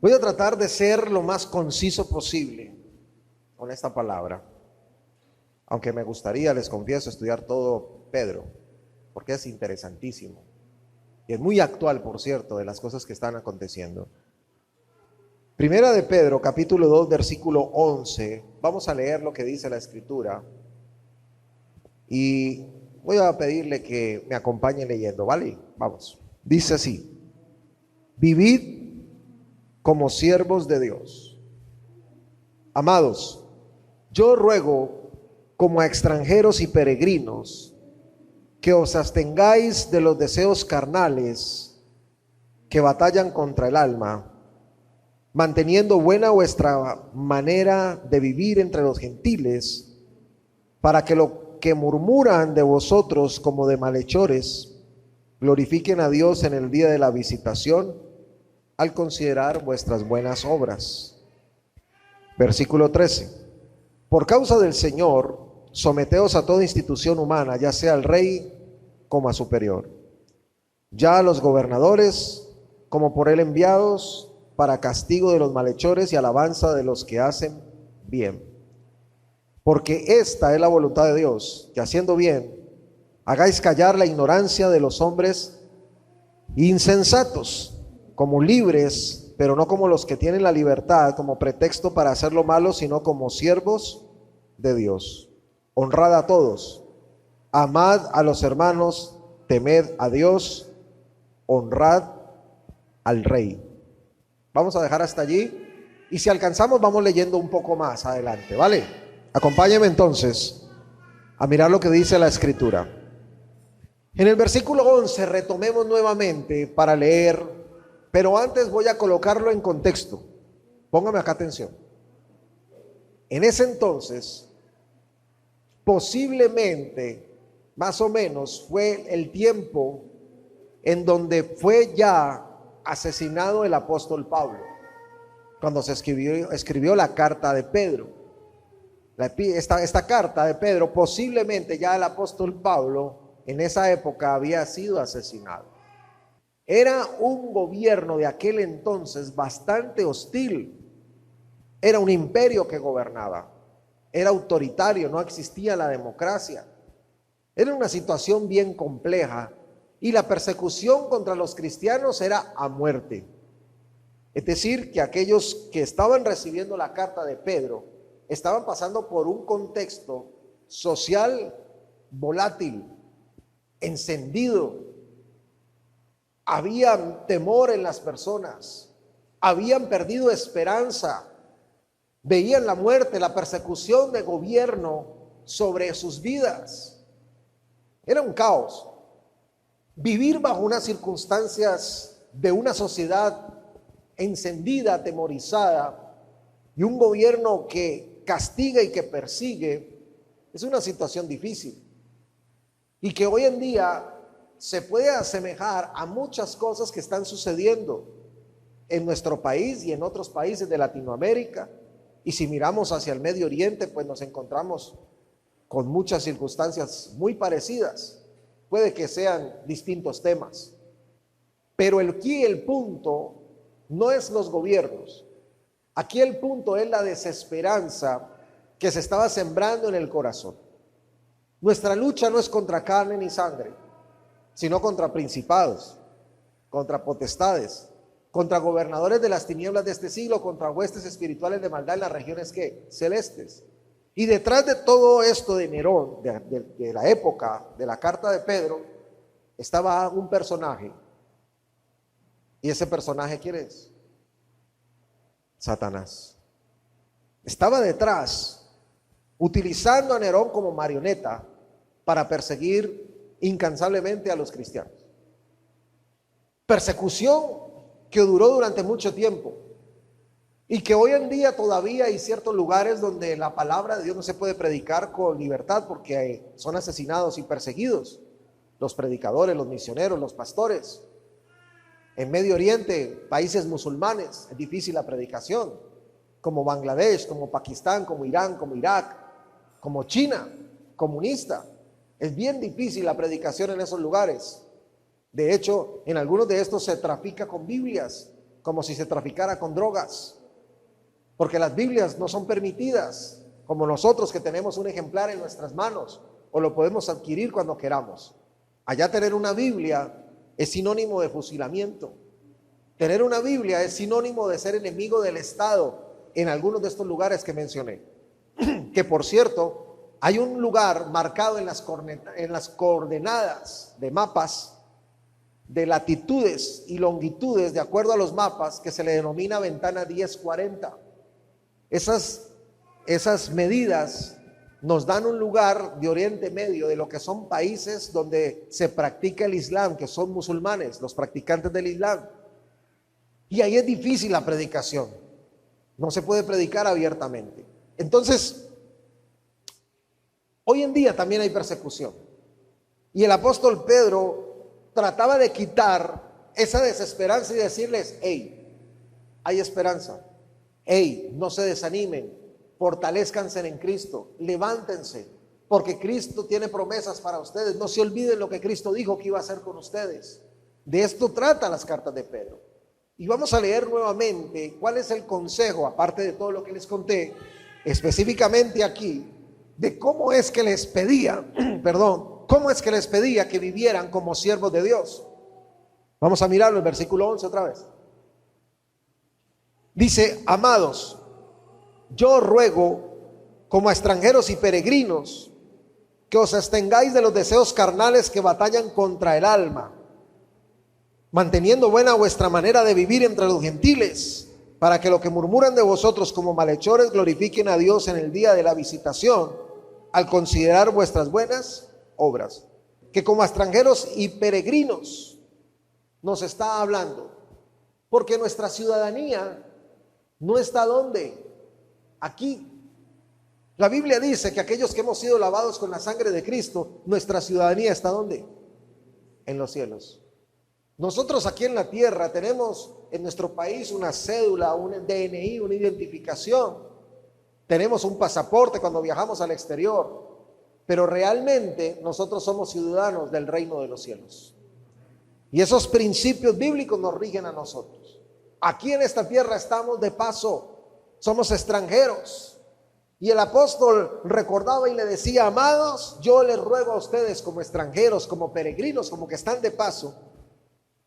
Voy a tratar de ser lo más conciso posible con esta palabra, aunque me gustaría, les confieso, estudiar todo Pedro, porque es interesantísimo y es muy actual, por cierto, de las cosas que están aconteciendo. Primera de Pedro, capítulo 2, versículo 11. Vamos a leer lo que dice la Escritura y voy a pedirle que me acompañe leyendo, ¿vale? Vamos. Dice así: vivid como siervos de Dios. Amados, yo ruego como a extranjeros y peregrinos que os abstengáis de los deseos carnales que batallan contra el alma, manteniendo buena vuestra manera de vivir entre los gentiles, para que lo que murmuran de vosotros como de malhechores glorifiquen a Dios en el día de la visitación, al considerar vuestras buenas obras. Versículo 13. Por causa del Señor, someteos a toda institución humana, ya sea al rey como a superior, ya a los gobernadores como por él enviados, para castigo de los malhechores y alabanza de los que hacen bien. Porque esta es la voluntad de Dios, que haciendo bien, hagáis callar la ignorancia de los hombres insensatos, como libres, pero no como los que tienen la libertad como pretexto para hacer lo malo, sino como siervos de Dios. Honrad a todos, amad a los hermanos, temed a Dios, honrad al rey. Vamos a dejar hasta allí y si alcanzamos vamos leyendo un poco más adelante, ¿vale? Acompáñenme entonces a mirar lo que dice la Escritura. En el versículo 11 retomemos nuevamente para leer, pero antes voy a colocarlo en contexto. Póngame acá atención. En ese entonces, posiblemente, más o menos, fue el tiempo en donde fue ya asesinado el apóstol Pablo, cuando se escribió la carta de Pedro. Esta carta de Pedro, posiblemente ya el apóstol Pablo en esa época había sido asesinado. Era un gobierno de aquel entonces bastante hostil. Era un imperio que gobernaba. Era autoritario, no existía la democracia. Era una situación bien compleja y la persecución contra los cristianos era a muerte. Es decir, que aquellos que estaban recibiendo la carta de Pedro estaban pasando por un contexto social volátil, encendido. Había temor en las personas, habían perdido esperanza, veían la muerte, la persecución de gobierno sobre sus vidas. Era un caos. Vivir bajo unas circunstancias de una sociedad encendida, atemorizada, y un gobierno que castiga y que persigue, es una situación difícil. Y que hoy en día se puede asemejar a muchas cosas que están sucediendo en nuestro país y en otros países de Latinoamérica. Y si miramos hacia el Medio Oriente, pues nos encontramos con muchas circunstancias muy parecidas. Puede que sean distintos temas, pero aquí el punto no es los gobiernos. Aquí el punto es la desesperanza que se estaba sembrando en el corazón. Nuestra lucha no es contra carne ni sangre, sino contra principados, contra potestades, contra gobernadores de las tinieblas de este siglo, contra huestes espirituales de maldad en las regiones celestes. Y detrás de todo esto de Nerón, de la época de la carta de Pedro, estaba un personaje. ¿Y ese personaje quién es? Satanás. Estaba detrás, utilizando a Nerón como marioneta para perseguir incansablemente a los cristianos. Persecución que duró durante mucho tiempo y que hoy en día todavía hay ciertos lugares donde la palabra de Dios no se puede predicar con libertad porque son asesinados y perseguidos los predicadores, los misioneros, los pastores. En Medio Oriente, países musulmanes, es difícil la predicación, como Bangladesh, como Pakistán, como Irán, como Irak, como China, comunista. Es bien difícil la predicación en esos lugares. De hecho, en algunos de estos se trafica con Biblias como si se traficara con drogas, porque las Biblias no son permitidas, como nosotros que tenemos un ejemplar en nuestras manos, o lo podemos adquirir cuando queramos. Allá tener una Biblia es sinónimo de fusilamiento. Tener una Biblia es sinónimo de ser enemigo del Estado en algunos de estos lugares que mencioné. Que por cierto, hay un lugar marcado en las coordenadas de mapas de latitudes y longitudes de acuerdo a los mapas que se le denomina ventana 1040. Esas medidas nos dan un lugar de Oriente Medio, de lo que son países donde se practica el Islam, que son musulmanes, los practicantes del Islam. Y ahí es difícil la predicación, no se puede predicar abiertamente. Entonces, hoy en día también hay persecución. Y el apóstol Pedro trataba de quitar esa desesperanza y decirles: hey, hay esperanza. Hey, no se desanimen, fortalezcanse en Cristo, levántense, porque Cristo tiene promesas para ustedes. No se olviden lo que Cristo dijo que iba a hacer con ustedes. De esto tratan las cartas de Pedro. Y vamos a leer nuevamente cuál es el consejo, aparte de todo lo que les conté, específicamente aquí, de cómo es que les pedía, cómo es que les pedía que vivieran como siervos de Dios. Vamos a mirarlo, el versículo 11 otra vez. Dice: amados, yo ruego como a extranjeros y peregrinos que os abstengáis de los deseos carnales que batallan contra el alma, manteniendo buena vuestra manera de vivir entre los gentiles, para que lo que murmuran de vosotros como malhechores glorifiquen a Dios en el día de la visitación, al considerar vuestras buenas obras. Que como a extranjeros y peregrinos nos está hablando, porque nuestra ciudadanía no está ¿dónde? Aquí. La Biblia dice que aquellos que hemos sido lavados con la sangre de Cristo, nuestra ciudadanía está ¿dónde? En los cielos. Nosotros aquí en la tierra tenemos en nuestro país una cédula, un DNI, una identificación. Tenemos un pasaporte cuando viajamos al exterior, pero realmente nosotros somos ciudadanos del reino de los cielos. Y esos principios bíblicos nos rigen a nosotros. Aquí en esta tierra estamos de paso, somos extranjeros. Y el apóstol recordaba y le decía: amados, yo les ruego a ustedes como extranjeros, como peregrinos, como que están de paso,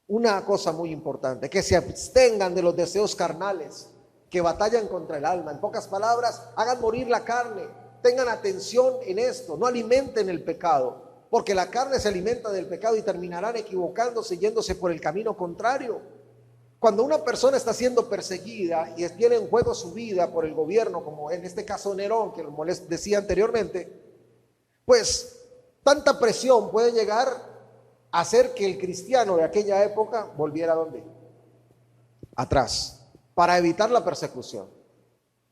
una cosa muy importante: que se abstengan de los deseos carnales que batallan contra el alma. En pocas palabras, hagan morir la carne, tengan atención en esto, no alimenten el pecado, porque la carne se alimenta del pecado y terminarán equivocándose, yéndose por el camino contrario. Cuando una persona está siendo perseguida y tiene en juego su vida por el gobierno, como en este caso Nerón, que lo decía anteriormente, pues tanta presión puede llegar a hacer que el cristiano de aquella época volviera ¿dónde? Atrás, para evitar la persecución.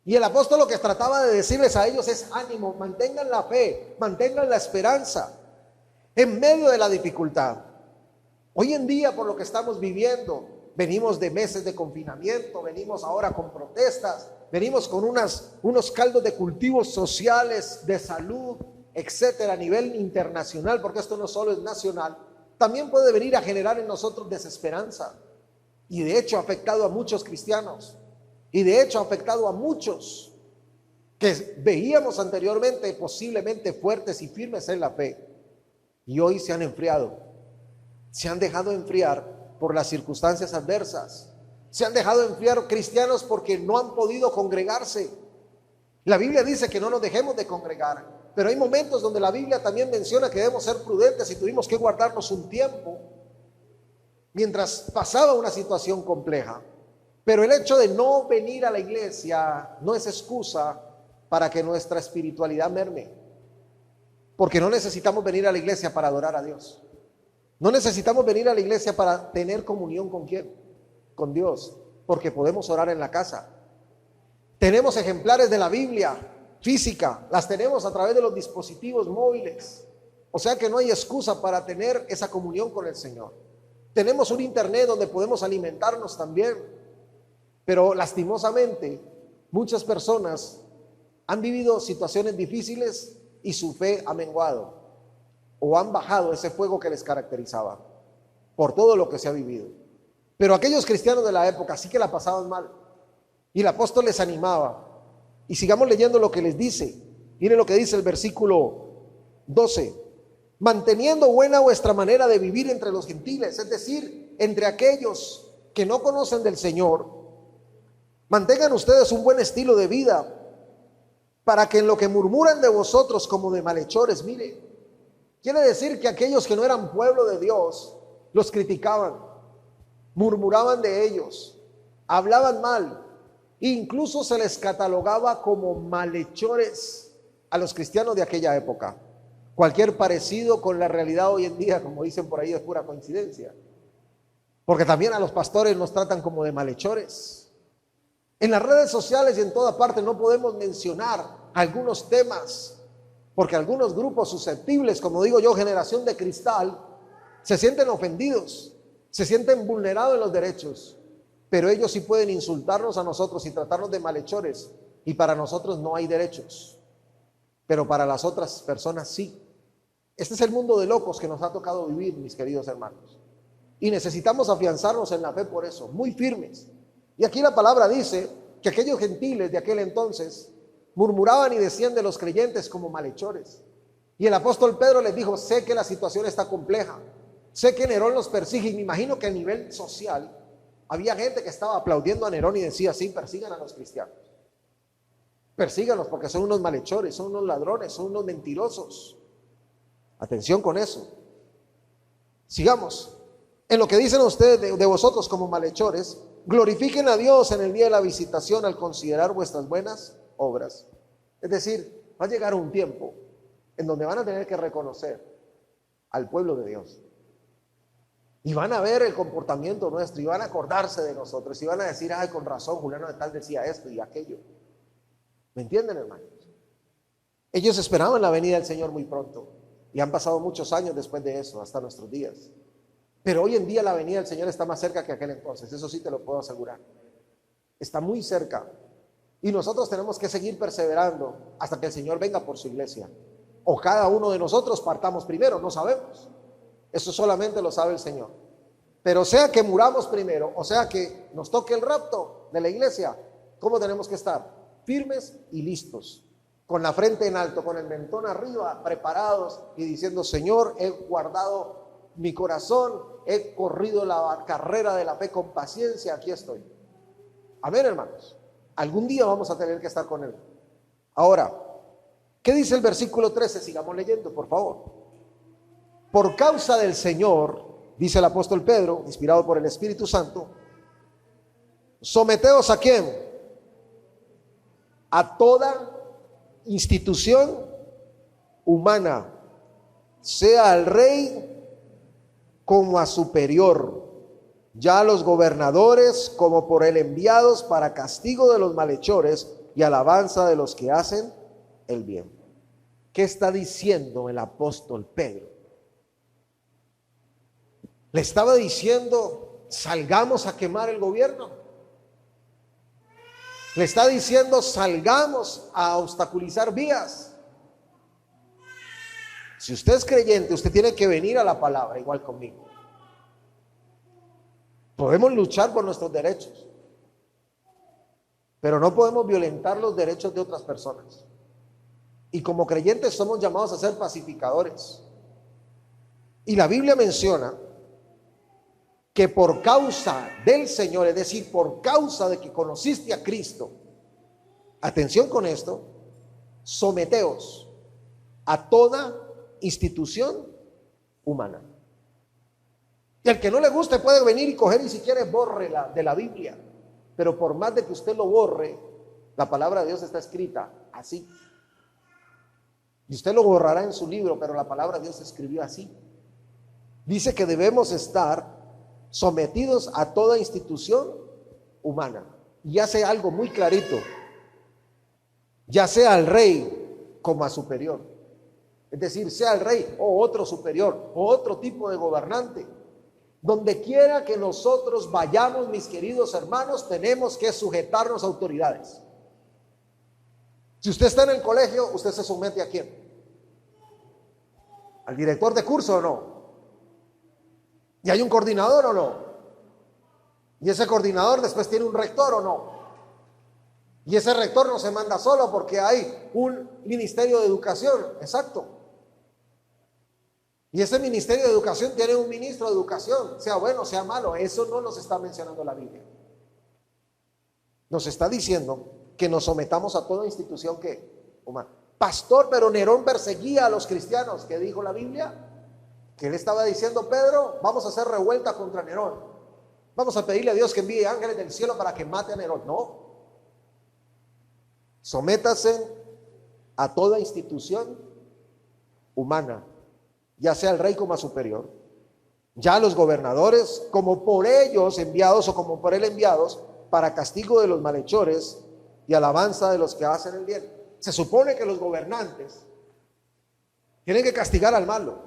Y el apóstol lo que trataba de decirles a ellos es: ánimo, mantengan la fe, mantengan la esperanza en medio de la dificultad. Hoy en día, por lo que estamos viviendo, venimos de meses de confinamiento, venimos ahora con protestas, venimos con unos caldos de cultivos sociales, de salud, etcétera, a nivel internacional, porque esto no solo es nacional. También puede venir a generar en nosotros desesperanza, y de hecho ha afectado a muchos cristianos, y de hecho ha afectado a muchos que veíamos anteriormente posiblemente fuertes y firmes en la fe, y hoy se han enfriado, se han dejado enfriar por las circunstancias adversas. Se han dejado enfriar cristianos porque no han podido congregarse. La Biblia dice que no nos dejemos de congregar, pero hay momentos donde la Biblia también menciona que debemos ser prudentes y tuvimos que guardarnos un tiempo mientras pasaba una situación compleja. Pero el hecho de no venir a la iglesia no es excusa para que nuestra espiritualidad merme, porque no necesitamos venir a la iglesia para adorar a Dios. No necesitamos venir a la iglesia para tener comunión ¿con quién? Con Dios, porque podemos orar en la casa. Tenemos ejemplares de la Biblia física, las tenemos a través de los dispositivos móviles. O sea que no hay excusa para tener esa comunión con el Señor. Tenemos un internet donde podemos alimentarnos también. Pero lastimosamente, muchas personas han vivido situaciones difíciles y su fe ha menguado, o han bajado ese fuego que les caracterizaba por todo lo que se ha vivido. Pero aquellos cristianos de la época sí que la pasaban mal. Y el apóstol les animaba. Y sigamos leyendo lo que les dice. Miren lo que dice el versículo 12. Manteniendo buena vuestra manera de vivir entre los gentiles, es decir, entre aquellos que no conocen del Señor. Mantengan ustedes un buen estilo de vida, para que en lo que murmuran de vosotros como de malhechores, mire, quiere decir que aquellos que no eran pueblo de Dios los criticaban, murmuraban de ellos, hablaban mal, incluso se les catalogaba como malhechores a los cristianos de aquella época. Cualquier parecido con la realidad hoy en día, como dicen por ahí, es pura coincidencia, porque también a los pastores nos tratan como de malhechores. En las redes sociales y en toda parte no podemos mencionar algunos temas, porque algunos grupos susceptibles, como digo yo, generación de cristal, se sienten ofendidos, se sienten vulnerados en los derechos, pero ellos sí pueden insultarnos a nosotros y tratarnos de malhechores, y para nosotros no hay derechos, pero para las otras personas sí. Este es el mundo de locos que nos ha tocado vivir, mis queridos hermanos, y necesitamos afianzarnos en la fe por eso, muy firmes. Y aquí la palabra dice que aquellos gentiles de aquel entonces murmuraban y decían de los creyentes como malhechores. Y el apóstol Pedro les dijo: sé que la situación está compleja, sé que Nerón los persigue. Y me imagino que a nivel social había gente que estaba aplaudiendo a Nerón y decía: sí, persigan a los cristianos, persíganos porque son unos malhechores, son unos ladrones, son unos mentirosos. Atención con eso. Sigamos. En lo que dicen ustedes de vosotros como malhechores, glorifiquen a Dios en el día de la visitación al considerar vuestras buenas obras. Es decir, va a llegar un tiempo en donde van a tener que reconocer al pueblo de Dios. Y van a ver el comportamiento nuestro y van a acordarse de nosotros y van a decir: ay, con razón, Juliano de tal decía esto y aquello. ¿Me entienden, hermanos? Ellos esperaban la venida del Señor muy pronto y han pasado muchos años después de eso, hasta nuestros días. Pero hoy en día la venida del Señor está más cerca que aquel entonces, eso sí te lo puedo asegurar. Está muy cerca. Y nosotros tenemos que seguir perseverando hasta que el Señor venga por su iglesia. O cada uno de nosotros partamos primero, no sabemos. Eso solamente lo sabe el Señor. Pero sea que muramos primero, o sea que nos toque el rapto de la iglesia, ¿cómo tenemos que estar? Firmes y listos, con la frente en alto, con el mentón arriba, preparados y diciendo: Señor, he guardado mi corazón, he corrido la carrera de la fe con paciencia, aquí estoy. Amén, hermanos. Algún día vamos a tener que estar con Él. Ahora, ¿qué dice el versículo 13? Sigamos leyendo, por favor. Por causa del Señor, dice el apóstol Pedro, inspirado por el Espíritu Santo, someteos ¿a quién? A toda institución humana, sea al rey como a superior, ya a los gobernadores como por él enviados, para castigo de los malhechores y alabanza de los que hacen el bien. ¿Qué está diciendo el apóstol Pedro? Le estaba diciendo: salgamos a quemar el gobierno. Le está diciendo: salgamos a obstaculizar vías. Si usted es creyente, usted tiene que venir a la palabra igual conmigo. Podemos luchar por nuestros derechos, pero no podemos violentar los derechos de otras personas. Y como creyentes somos llamados a ser pacificadores. Y la Biblia menciona que por causa del Señor, es decir, por causa de que conociste a Cristo, atención con esto, someteos a toda institución humana. Y al que no le guste puede venir y coger y si quiere bórrela de la Biblia, pero por más de que usted lo borre, la palabra de Dios está escrita así. Y usted lo borrará en su libro, pero la palabra de Dios se escribió así. Dice que debemos estar sometidos a toda institución humana. Y hace algo muy clarito: ya sea al rey como a superior. Es decir, sea el rey o otro superior o otro tipo de gobernante. Donde quiera que nosotros vayamos, mis queridos hermanos, tenemos que sujetarnos a autoridades. Si usted está en el colegio, ¿usted se somete a quién? ¿Al director de curso o no? ¿Y hay un coordinador o no? Y ese coordinador después tiene un rector o no. Y ese rector no se manda solo porque hay un ministerio de educación, exacto. Y ese ministerio de educación tiene un ministro de educación, sea bueno, sea malo. Eso no nos está mencionando la Biblia. Nos está diciendo que nos sometamos a toda institución que humana. Pastor, pero Nerón perseguía a los cristianos. ¿Qué dijo la Biblia? Que él estaba diciendo: Pedro, vamos a hacer revuelta contra Nerón. Vamos a pedirle a Dios que envíe ángeles del cielo para que mate a Nerón. No. Sométase a toda institución humana, ya sea el rey como a superior, ya los gobernadores como por ellos enviados o como por él enviados, para castigo de los malhechores y alabanza de los que hacen el bien. Se supone que los gobernantes tienen que castigar al malo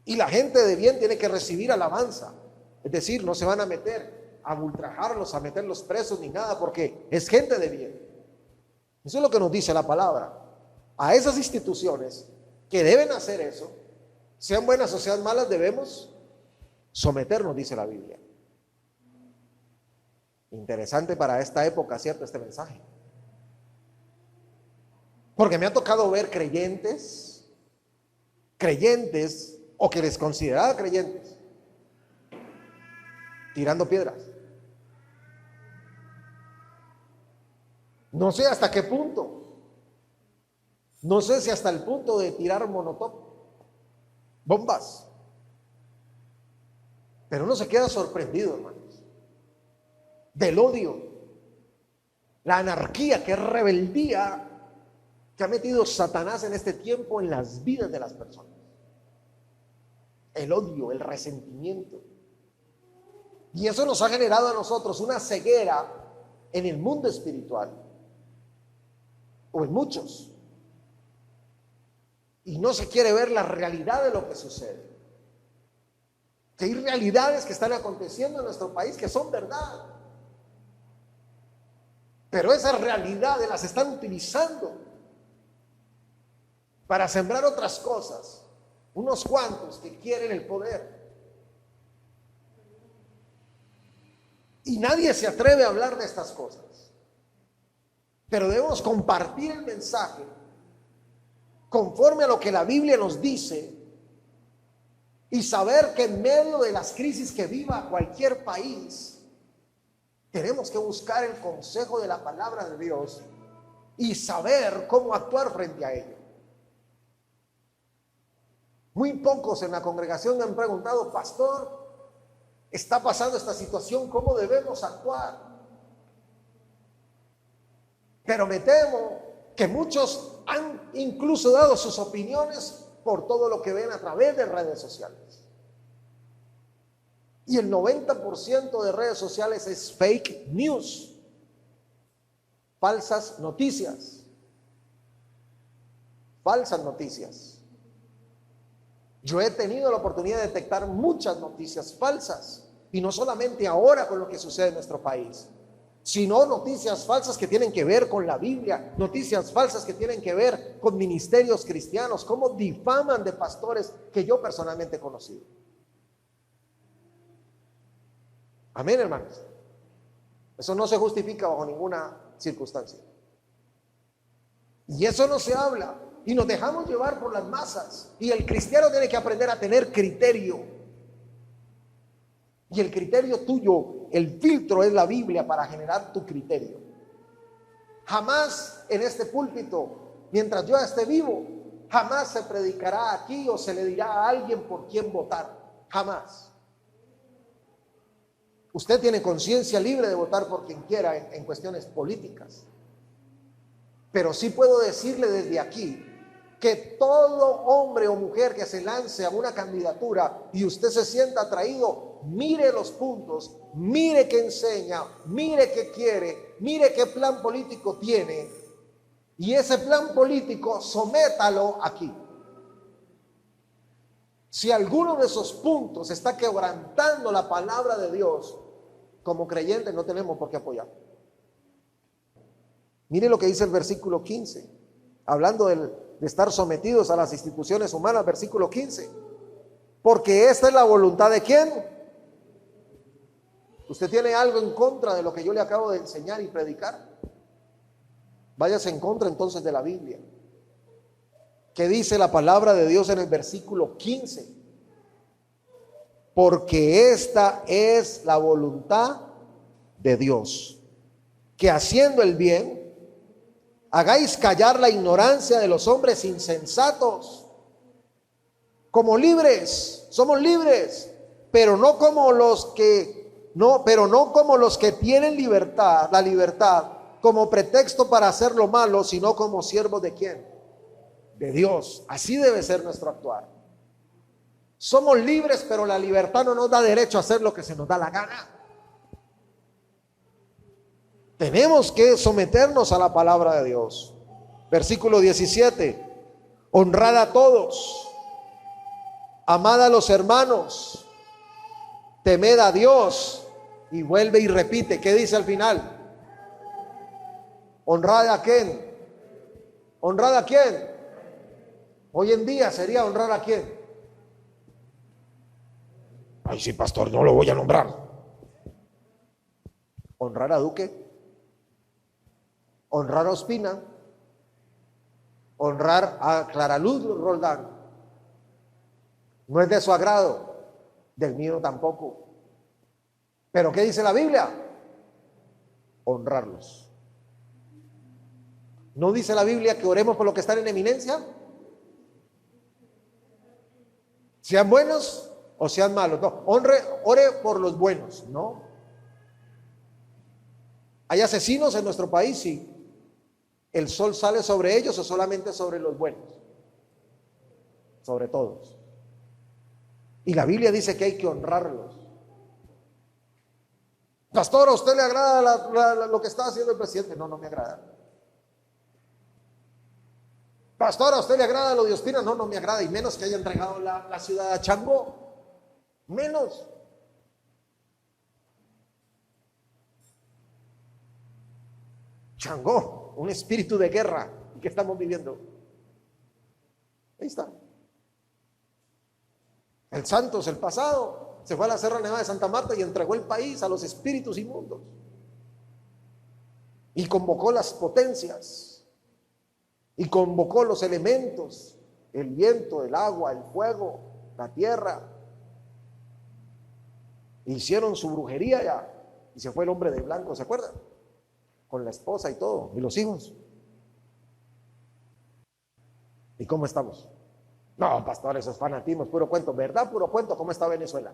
y la gente de bien tiene que recibir alabanza. Es decir, no se van a meter a ultrajarlos, a meterlos presos ni nada, porque es gente de bien. Eso es lo que nos dice la palabra. A esas instituciones que deben hacer eso, sean buenas o sean malas, debemos someternos, dice la Biblia. Interesante para esta época, ¿cierto? Este mensaje. Porque me ha tocado ver creyentes o que les consideraba creyentes, tirando piedras. No sé hasta qué punto. No sé si hasta el punto de tirar molotov, bombas. Pero uno se queda sorprendido, hermanos, del odio, la anarquía, que es rebeldía que ha metido Satanás en este tiempo en las vidas de las personas. El odio, el resentimiento. Y eso nos ha generado a nosotros una ceguera en el mundo espiritual, o en muchos. Y no se quiere ver la realidad de lo que sucede. Que hay realidades que están aconteciendo en nuestro país que son verdad. Pero esas realidades las están utilizando para sembrar otras cosas. Unos cuantos que quieren el poder. Y nadie se atreve a hablar de estas cosas. Pero debemos compartir el mensaje conforme a lo que la Biblia nos dice y saber que en medio de las crisis que viva cualquier país, tenemos que buscar el consejo de la palabra de Dios y saber cómo actuar frente a ello. Muy pocos en la congregación me han preguntado: pastor, está pasando esta situación, ¿cómo debemos actuar? Pero me temo que muchos han incluso dado sus opiniones por todo lo que ven a través de redes sociales. Y el 90% de redes sociales es fake news, falsas noticias, falsas noticias. Yo he tenido la oportunidad de detectar muchas noticias falsas, y no solamente ahora con lo que sucede en nuestro país, sino noticias falsas que tienen que ver con la Biblia, noticias falsas que tienen que ver con ministerios cristianos, cómo difaman de pastores que yo personalmente he conocido. Amén, hermanos. Eso no se justifica bajo ninguna circunstancia. Y eso no se habla, y nos dejamos llevar por las masas. Y el cristiano tiene que aprender a tener criterio. Y el criterio tuyo, el filtro es la Biblia para generar tu criterio. Jamás en este púlpito, mientras yo esté vivo, jamás se predicará aquí o se le dirá a alguien por quién votar. Jamás. Usted tiene conciencia libre de votar por quien quiera en cuestiones políticas. Pero sí puedo decirle desde aquí que todo hombre o mujer que se lance a una candidatura y usted se sienta atraído, mire los puntos, mire qué enseña, mire qué quiere, mire qué plan político tiene, y ese plan político sométalo aquí. Si alguno de esos puntos está quebrantando la palabra de Dios, como creyentes no tenemos por qué apoyar. Mire lo que dice el versículo 15, hablando de estar sometidos a las instituciones humanas, versículo 15. Porque esta es la voluntad ¿de quién? ¿Usted tiene algo en contra de lo que yo le acabo de enseñar y predicar? Váyase en contra entonces de la Biblia. ¿Qué dice la palabra de Dios en el versículo 15? Porque esta es la voluntad de Dios, que haciendo el bien, hagáis callar la ignorancia de los hombres insensatos. Como libres, somos libres, pero no como los que tienen libertad, la libertad como pretexto para hacer lo malo, sino como siervos de ¿quién? De Dios. Así debe ser nuestro actuar. Somos libres, pero la libertad no nos da derecho a hacer lo que se nos da la gana. Tenemos que someternos a la palabra de Dios. Versículo 17. Honrad a todos, amad a los hermanos, temed a Dios. Y vuelve y repite, ¿qué dice al final? ¿Honrad a quién? ¿Honrad a quién? Hoy en día sería honrar a quién. Ay, sí, pastor, no lo voy a nombrar. Honrar a Duque, honrar a Ospina, honrar a Clara Luz Roldán. No es de su agrado, del mío tampoco. Pero ¿qué dice la Biblia? Honrarlos. ¿No dice la Biblia que oremos por los que están en eminencia? Sean buenos o sean malos. No, ore por los buenos, ¿no? ¿Hay asesinos en nuestro país? Sí. ¿El sol sale sobre ellos o solamente sobre los buenos? Sobre todos. Y la Biblia dice que hay que honrarlos. Pastor, ¿a usted le agrada lo que está haciendo el presidente? No, no me agrada. Pastor, ¿a usted le agrada lo de Ospina? No, no me agrada, y menos que haya entregado la ciudad a Chango. Menos. Chango, un espíritu de guerra que estamos viviendo. Ahí está. El Santos, el pasado, se fue a la Sierra Nevada de Santa Marta y entregó el país a los espíritus inmundos. Y convocó las potencias. Y convocó los elementos, el viento, el agua, el fuego, la tierra. Hicieron su brujería ya. Y se fue el hombre de blanco, ¿se acuerdan? Con la esposa y todo, y los hijos. ¿Y cómo estamos? No, pastor, esos fanatismos, puro cuento. ¿Verdad? Puro cuento. ¿Cómo está Venezuela?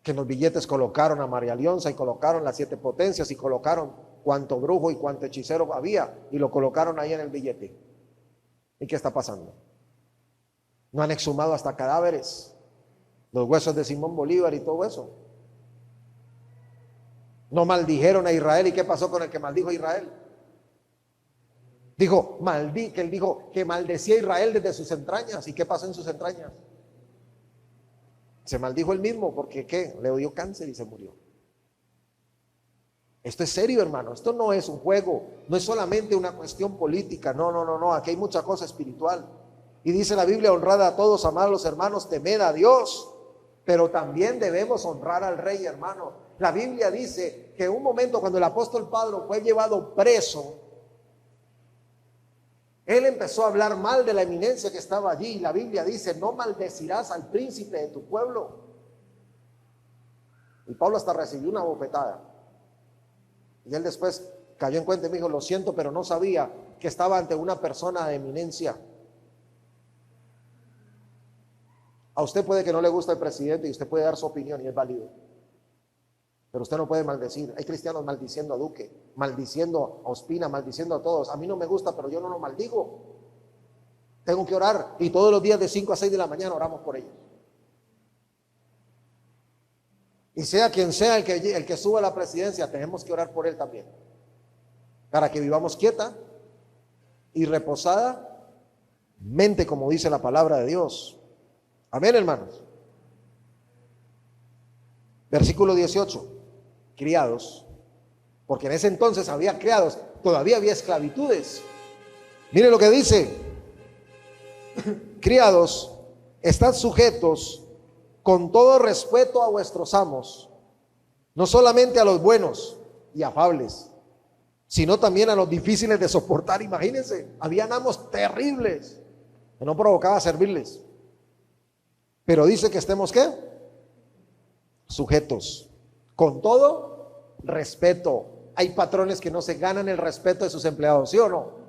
Que en los billetes colocaron a María Leonza y colocaron las 7 potencias y colocaron cuánto brujo y cuánto hechicero había y lo colocaron ahí en el billete. ¿Y qué está pasando? No han exhumado hasta cadáveres, los huesos de Simón Bolívar y todo eso. No maldijeron a Israel. ¿Y qué pasó con el que maldijo a Israel? Dijo, que él dijo que maldecía a Israel desde sus entrañas. ¿Y qué pasó en sus entrañas? Se maldijo él mismo porque ¿qué? Le dio cáncer y se murió. Esto es serio, hermano. Esto no es un juego, no es solamente una cuestión política. No. Aquí hay mucha cosa espiritual. Y dice la Biblia, honrad a todos, amad a los hermanos, temed a Dios. Pero también debemos honrar al rey, hermano. La Biblia dice que en un momento cuando el apóstol Pablo fue llevado preso, él empezó a hablar mal de la eminencia que estaba allí. Y la Biblia dice, no maldecirás al príncipe de tu pueblo. Y Pablo hasta recibió una bofetada. Y él después cayó en cuenta y me dijo, lo siento, pero no sabía que estaba ante una persona de eminencia. A usted puede que no le guste el presidente y usted puede dar su opinión y es válido. Pero usted no puede maldecir. Hay cristianos maldiciendo a Duque, maldiciendo a Ospina, maldiciendo a todos. A mí no me gusta, pero yo no lo maldigo. Tengo que orar y todos los días de 5 a 6 de la mañana oramos por ellos. Y sea quien sea el que suba a la presidencia, tenemos que orar por él también. Para que vivamos quieta y reposada mente, como dice la palabra de Dios. Amén, hermanos. Versículo 18. Criados, porque en ese entonces había criados, todavía había esclavitudes. Mire lo que dice. Criados, estad sujetos con todo respeto a vuestros amos, no solamente a los buenos y afables, sino también a los difíciles de soportar. Imagínense, habían amos terribles que no provocaba servirles. Pero dice que estemos, ¿qué? Sujetos, con todo respeto. Hay patrones que no se ganan el respeto de sus empleados, ¿sí o no?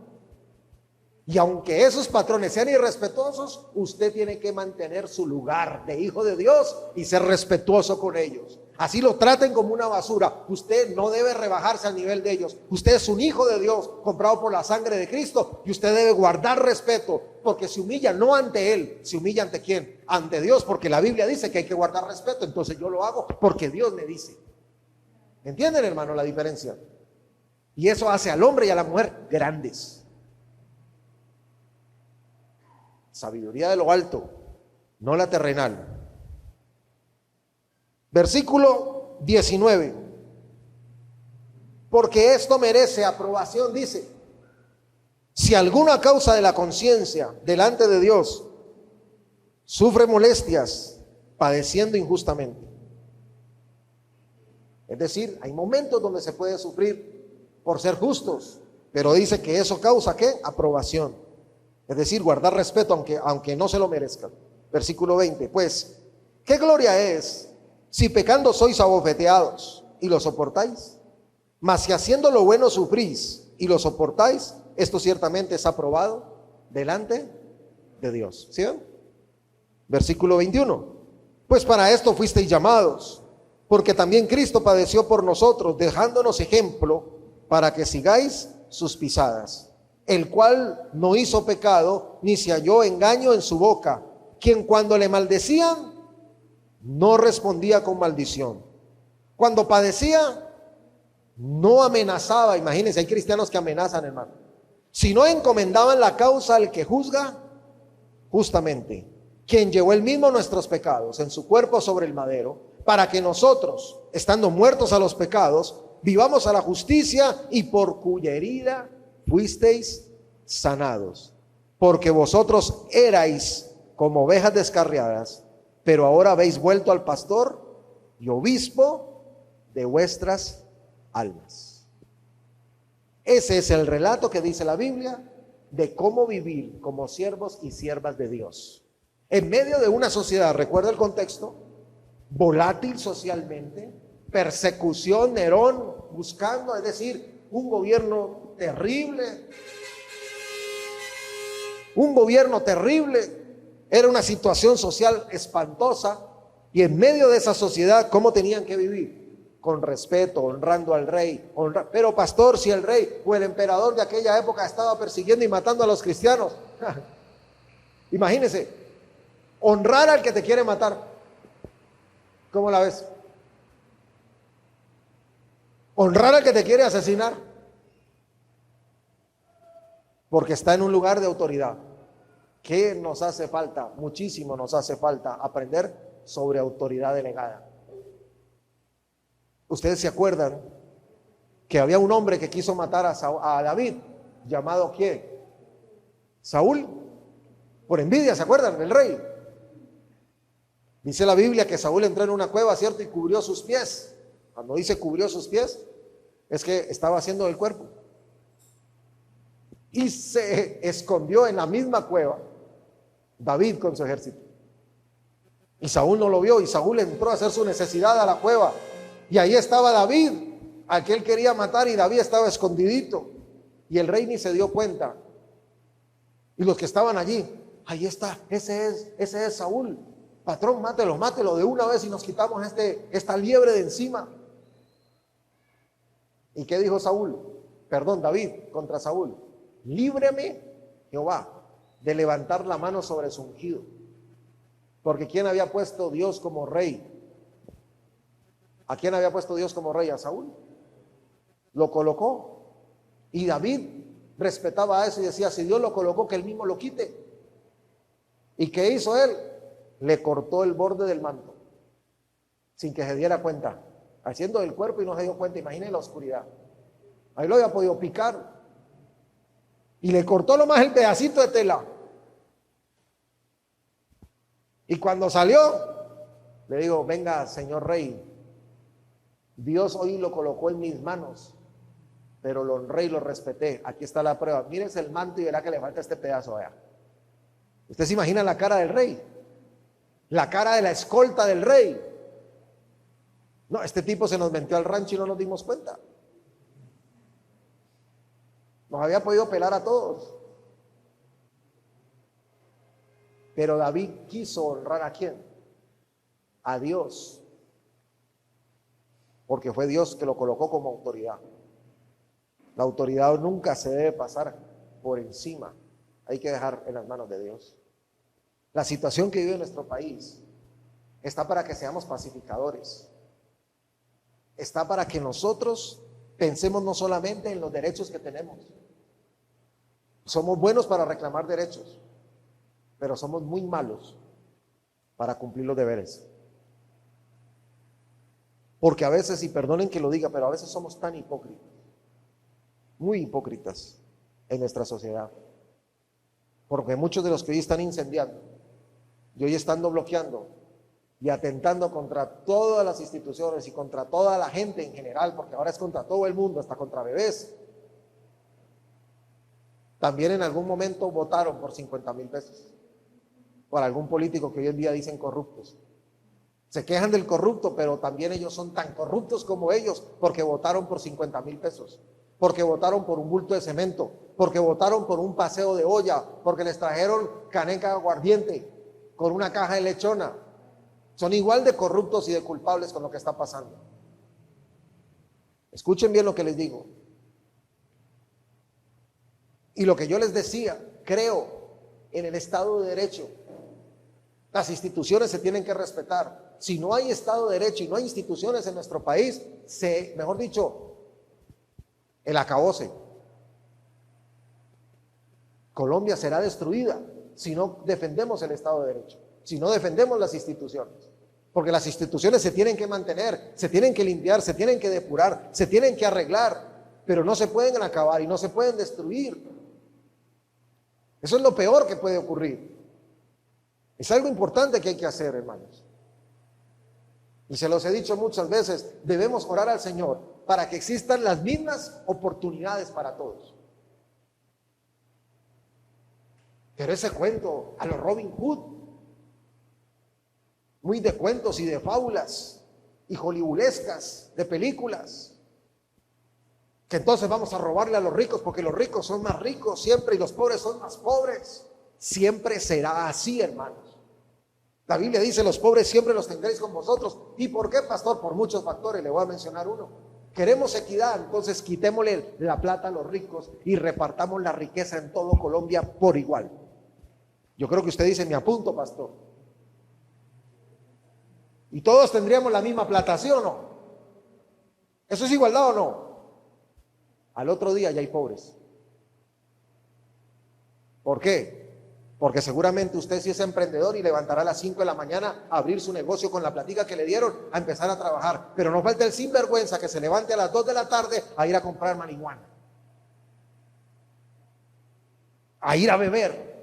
Y aunque esos patrones sean irrespetuosos, usted tiene que mantener su lugar de hijo de Dios y ser respetuoso con ellos. Así lo traten como una basura, usted no debe rebajarse al nivel de ellos. Usted es un hijo de Dios, comprado por la sangre de Cristo, y usted debe guardar respeto, porque se humilla no ante Él, se humilla ante ¿quién? Ante Dios, porque la Biblia dice que hay que guardar respeto. Entonces yo lo hago porque Dios me dice. ¿Entienden, hermano, la diferencia? Y eso hace al hombre y a la mujer grandes. Sabiduría de lo alto, no la terrenal. Versículo 19. Porque esto merece aprobación, dice: si alguna causa de la conciencia delante de Dios sufre molestias, padeciendo injustamente. Es decir, hay momentos donde se puede sufrir por ser justos, pero dice que eso causa ¿qué? Aprobación. Es decir, guardar respeto aunque no se lo merezcan. Versículo 20. Pues, ¿qué gloria es si pecando sois abofeteados y lo soportáis? Mas si haciendo lo bueno sufrís y lo soportáis, esto ciertamente es aprobado delante de Dios. ¿Sí ven? Versículo 21. Pues para esto fuisteis llamados, porque también Cristo padeció por nosotros, dejándonos ejemplo para que sigáis sus pisadas, el cual no hizo pecado, ni se halló engaño en su boca, quien cuando le maldecían, no respondía con maldición. Cuando padecía, no amenazaba. Imagínense, hay cristianos que amenazan, hermano. Sino encomendaban la causa al que juzga justamente, quien llevó él mismo nuestros pecados en su cuerpo sobre el madero, para que nosotros, estando muertos a los pecados, vivamos a la justicia, y por cuya herida fuisteis sanados. Porque vosotros erais como ovejas descarriadas, pero ahora habéis vuelto al pastor y obispo de vuestras almas. Ese es el relato que dice la Biblia de cómo vivir como siervos y siervas de Dios. En medio de una sociedad, recuerda el contexto, volátil socialmente, persecución, Nerón buscando, es decir, un gobierno terrible. Un gobierno terrible, era una situación social espantosa, y en medio de esa sociedad, ¿cómo tenían que vivir? Con respeto, honrando al rey. Pero pastor, si el rey o el emperador de aquella época estaba persiguiendo y matando a los cristianos, imagínense, honrar al que te quiere matar. ¿Cómo la ves? Honrar al que te quiere asesinar, porque está en un lugar de autoridad. ¿Qué nos hace falta? Muchísimo nos hace falta aprender sobre autoridad delegada. Ustedes se acuerdan que había un hombre que quiso matar a David, llamado ¿quién? Saúl, por envidia, ¿se acuerdan? El rey. Dice la Biblia que Saúl entró en una cueva, ¿cierto? Y cubrió sus pies. Cuando dice cubrió sus pies, es que estaba haciendo el cuerpo. Y se escondió en la misma cueva David con su ejército. Y Saúl no lo vio, y Saúl entró a hacer su necesidad a la cueva. Y ahí estaba David, al que él quería matar, y David estaba escondidito. Y el rey ni se dio cuenta. Y los que estaban allí, ahí está, ese es Saúl. Patrón, mátelo de una vez y nos quitamos esta liebre de encima. ¿Y qué dijo David contra Saúl? Líbreme, Jehová, de levantar la mano sobre su ungido. Porque ¿quién había puesto Dios como rey? ¿A quién había puesto Dios como rey? A Saúl. Lo colocó. Y David respetaba eso y decía, si Dios lo colocó, que él mismo lo quite. ¿Y qué hizo él? Le cortó el borde del manto, sin que se diera cuenta, haciendo el cuerpo, y no se dio cuenta. Imaginen la oscuridad. Ahí lo había podido picar. Y le cortó nomás el pedacito de tela. Y cuando salió, le digo, venga, señor rey, Dios hoy lo colocó en mis manos, pero lo honré y lo respeté. Aquí está la prueba. Mírese el manto y verá que le falta este pedazo allá. ¿Usted se imagina la cara del rey? La cara de la escolta del rey. No, este tipo se nos metió al rancho y no nos dimos cuenta. Nos había podido pelar a todos. Pero David quiso honrar ¿a quién? A Dios. Porque fue Dios que lo colocó como autoridad. La autoridad nunca se debe pasar por encima. Hay que dejar en las manos de Dios. La situación que vive nuestro país está para que seamos pacificadores. Está para que nosotros pensemos no solamente en los derechos que tenemos. Somos buenos para reclamar derechos, pero somos muy malos para cumplir los deberes. Porque a veces, y perdonen que lo diga, pero a veces somos tan hipócritas, muy hipócritas en nuestra sociedad. Porque muchos de los que hoy están incendiando y hoy están bloqueando y atentando contra todas las instituciones y contra toda la gente en general, porque ahora es contra todo el mundo, hasta contra bebés, también en algún momento votaron por 50,000 pesos por algún político que hoy en día dicen corruptos. Se quejan del corrupto, pero también ellos son tan corruptos como ellos, porque votaron por 50,000 pesos, porque votaron por un bulto de cemento, porque votaron por un paseo de olla, porque les trajeron caneca de aguardiente con una caja de lechona. Son igual de corruptos y de culpables con lo que está pasando. Escuchen bien lo que les digo. Y lo que yo les decía, creo en el Estado de Derecho. Las instituciones se tienen que respetar. Si no hay Estado de Derecho y no hay instituciones en nuestro país, mejor dicho, el acabose. Colombia será destruida si no defendemos el Estado de Derecho, si no defendemos las instituciones. Porque las instituciones se tienen que mantener, se tienen que limpiar, se tienen que depurar, se tienen que arreglar, pero no se pueden acabar y no se pueden destruir. Eso es lo peor que puede ocurrir. Es algo importante que hay que hacer, hermanos. Y se los he dicho muchas veces, debemos orar al Señor para que existan las mismas oportunidades para todos. Pero ese cuento a los Robin Hood, muy de cuentos y de fábulas y hollywoodescas, de películas, que entonces vamos a robarle a los ricos porque los ricos son más ricos siempre y los pobres son más pobres. Siempre será así, hermanos. La Biblia dice, los pobres siempre los tendréis con vosotros. ¿Y por qué, pastor? Por muchos factores, le voy a mencionar uno. Queremos equidad, entonces quitémosle la plata a los ricos y repartamos la riqueza en todo Colombia por igual. Yo creo que usted dice, me apunto, pastor. Y todos tendríamos la misma plata, ¿sí o no? ¿Eso es igualdad o no? Al otro día ya hay pobres. ¿Por qué? Porque seguramente usted sí es emprendedor y levantará a las 5 de la mañana a abrir su negocio con la platica que le dieron a empezar a trabajar. Pero no falta el sinvergüenza que se levante a las 2 de la tarde a ir a comprar marihuana, a ir a beber.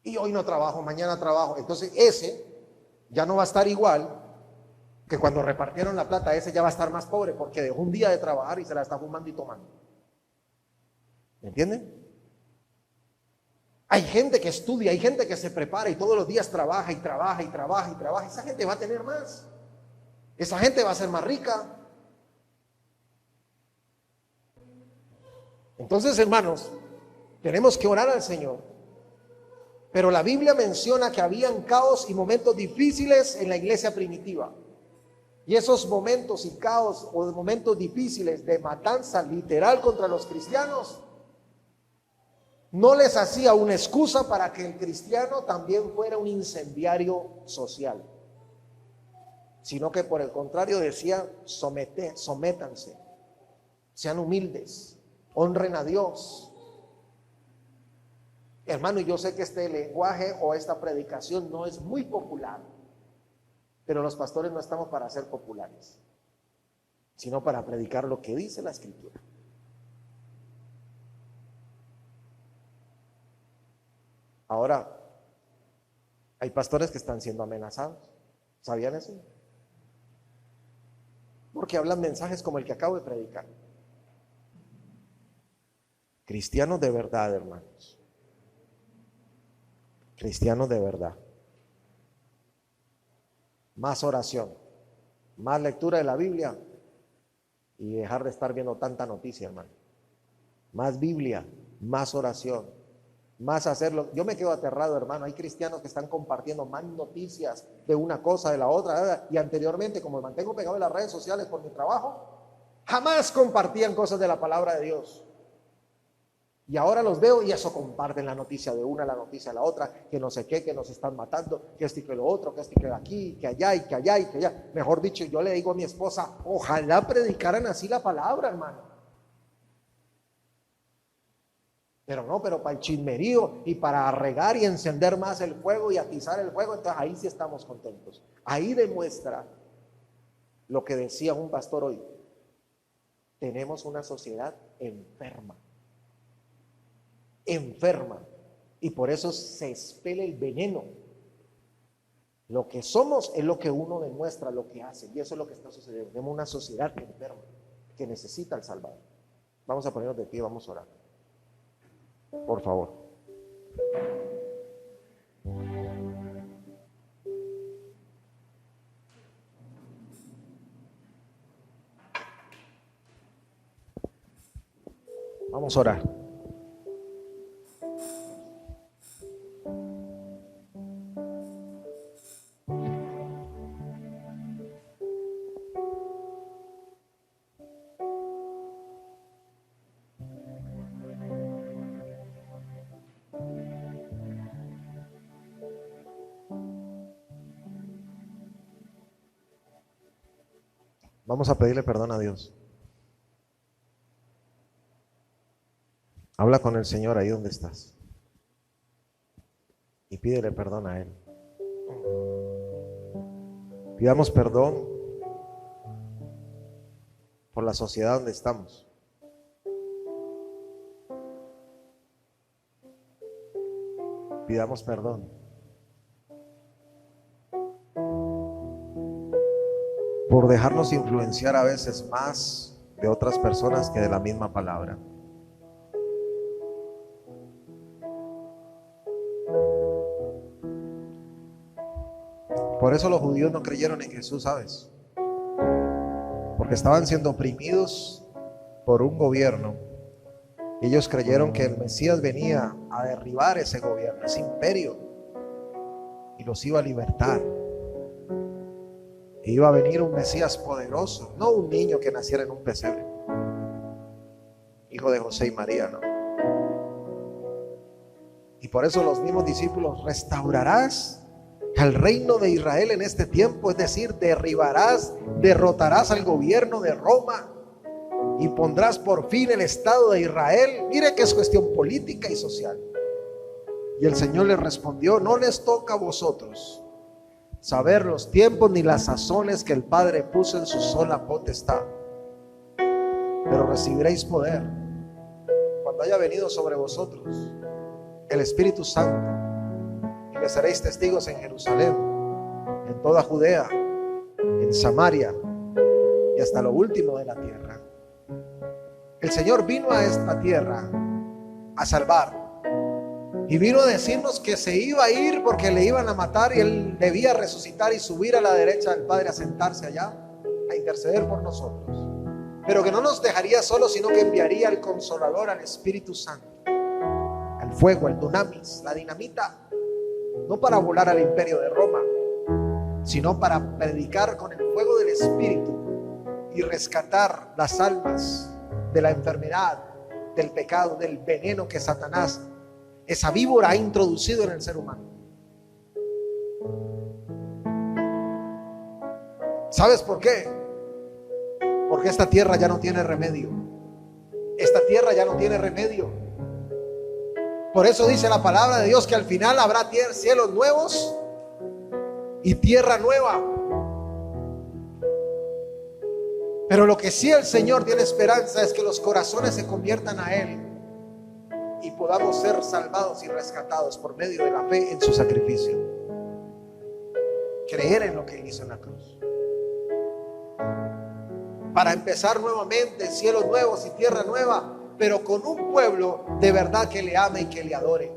Y hoy no trabajo, mañana trabajo. Entonces ese ya no va a estar igual que cuando repartieron la plata. Ese ya va a estar más pobre porque dejó un día de trabajar y se la está fumando y tomando. ¿Me entienden? Hay gente que estudia, hay gente que se prepara y todos los días trabaja y trabaja y trabaja y trabaja. Esa gente va a tener más. Esa gente va a ser más rica. Entonces, hermanos, tenemos que orar al Señor. Pero la Biblia menciona que habían caos y momentos difíciles en la iglesia primitiva. Y esos momentos y caos o momentos difíciles de matanza literal contra los cristianos no les hacía una excusa para que el cristiano también fuera un incendiario social, sino que por el contrario decía, sométanse, sean humildes, honren a Dios. Hermano, yo sé que este lenguaje o esta predicación no es muy popular, pero los pastores no estamos para ser populares, sino para predicar lo que dice la Escritura. Ahora, hay pastores que están siendo amenazados. ¿Sabían eso? porque hablan mensajes como el que acabo de predicar. Cristianos de verdad, hermanos. Cristianos de verdad. Más oración, más lectura de la Biblia y dejar de estar viendo tanta noticia, hermano. Más Biblia, más oración, más hacerlo. Yo me quedo aterrado, hermano. Hay cristianos que están compartiendo más noticias de una cosa, de la otra. Y anteriormente, como me mantengo pegado en las redes sociales por mi trabajo, jamás compartían cosas de la palabra de Dios. Y ahora los veo y eso comparten la noticia de una, la noticia de la otra, que no sé qué, que nos están matando, que esto y que lo otro, que esto y que aquí, que allá y que allá y que allá. Mejor dicho, yo le digo a mi esposa, ojalá predicaran así la palabra, hermano. Pero no, pero para el chismerío y para regar y encender más el fuego y atizar el fuego, entonces ahí sí estamos contentos. Ahí demuestra lo que decía un pastor hoy. Tenemos una sociedad enferma. Enferma, y por eso se expele el veneno. Lo que somos es lo que uno demuestra, lo que hace, y eso es lo que está sucediendo. Tenemos una sociedad enferma que necesita al Salvador. Vamos a ponernos de pie, vamos a orar, por favor. Vamos a orar. Vamos a pedirle perdón a Dios. Habla con el Señor ahí donde estás y pídele perdón a Él. Pidamos perdón por la sociedad donde estamos. Pidamos perdón por dejarnos influenciar a veces más de otras personas que de la misma palabra. Por eso los judíos no creyeron en Jesús, ¿sabes? Porque estaban siendo oprimidos por un gobierno. Ellos creyeron que el Mesías venía a derribar ese gobierno, ese imperio, y los iba a libertar. E iba a venir un Mesías poderoso, no un niño que naciera en un pesebre, hijo de José y María, no. Y por eso los mismos discípulos: restaurarás al reino de Israel en este tiempo, es decir, derrotarás al gobierno de Roma y pondrás por fin el Estado de Israel. Mire que es cuestión política y social. Y el Señor les respondió: no les toca a vosotros saber los tiempos ni las sazones que el Padre puso en su sola potestad, pero recibiréis poder cuando haya venido sobre vosotros el Espíritu Santo, y me seréis testigos en Jerusalén, en toda Judea, en Samaria y hasta lo último de la tierra. El Señor vino a esta tierra a salvar, y vino a decirnos que se iba a ir porque le iban a matar y Él debía resucitar y subir a la derecha del Padre, a sentarse allá, a interceder por nosotros, pero que no nos dejaría solos, sino que enviaría al Consolador, al Espíritu Santo, al fuego, al dunamis, la dinamita, no para volar al imperio de Roma, sino para predicar con el fuego del Espíritu y rescatar las almas de la enfermedad, del pecado, del veneno que Satanás, esa víbora, ha introducido en el ser humano. ¿Sabes por qué? Porque esta tierra ya no tiene remedio. Esta tierra ya no tiene remedio. Por eso dice la palabra de Dios que al final habrá cielos nuevos y tierra nueva. Pero lo que sí el Señor tiene esperanza es que los corazones se conviertan a Él y podamos ser salvados y rescatados por medio de la fe en su sacrificio. Creer en lo que Él hizo en la cruz. para empezar nuevamente, cielos nuevos y tierra nueva, pero con un pueblo de verdad que le ame y que le adore.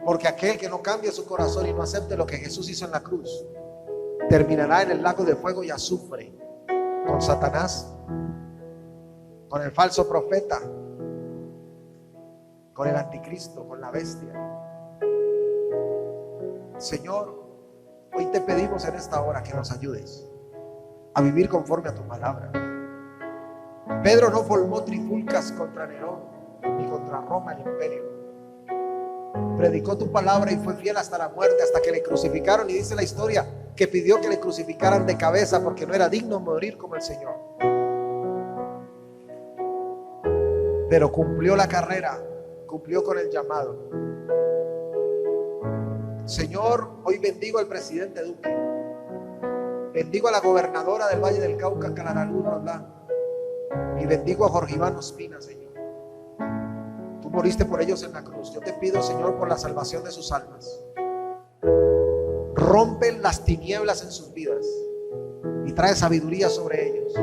Porque aquel que no cambie su corazón y no acepte lo que Jesús hizo en la cruz, terminará en el lago de fuego y azufre, con Satanás, con el falso profeta, con el anticristo, con la bestia. Señor, hoy te pedimos en esta hora que nos ayudes a vivir conforme a tu palabra. Pedro no formó trifulcas contra Nerón ni contra Roma, el imperio. Predicó tu palabra y fue fiel hasta la muerte, hasta que le crucificaron. Y dice la historia que pidió que le crucificaran de cabeza porque no era digno morir como el Señor. Pero cumplió la carrera, cumplió con el llamado. Señor, hoy bendigo al presidente Duque, bendigo a la gobernadora del Valle del Cauca, Clara Luz Roldán, y bendigo a Jorge Iván Ospina, Señor. Tú moriste por ellos en la cruz. Yo te pido, Señor, por la salvación de sus almas. Rompen las tinieblas en sus vidas y trae sabiduría sobre ellos.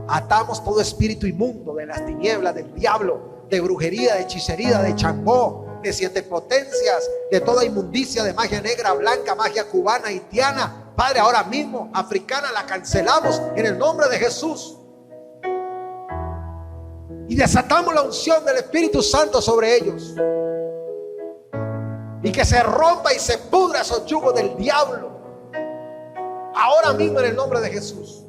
Atamos todo espíritu inmundo de las tinieblas, del diablo, de brujería, de hechicería, de chambó, de siete potencias, de toda inmundicia, de magia negra, blanca, magia cubana, haitiana, Padre, ahora mismo africana, la cancelamos en el nombre de Jesús y desatamos la unción del Espíritu Santo sobre ellos, y que se rompa y se pudra esos yugos del diablo ahora mismo en el nombre de Jesús.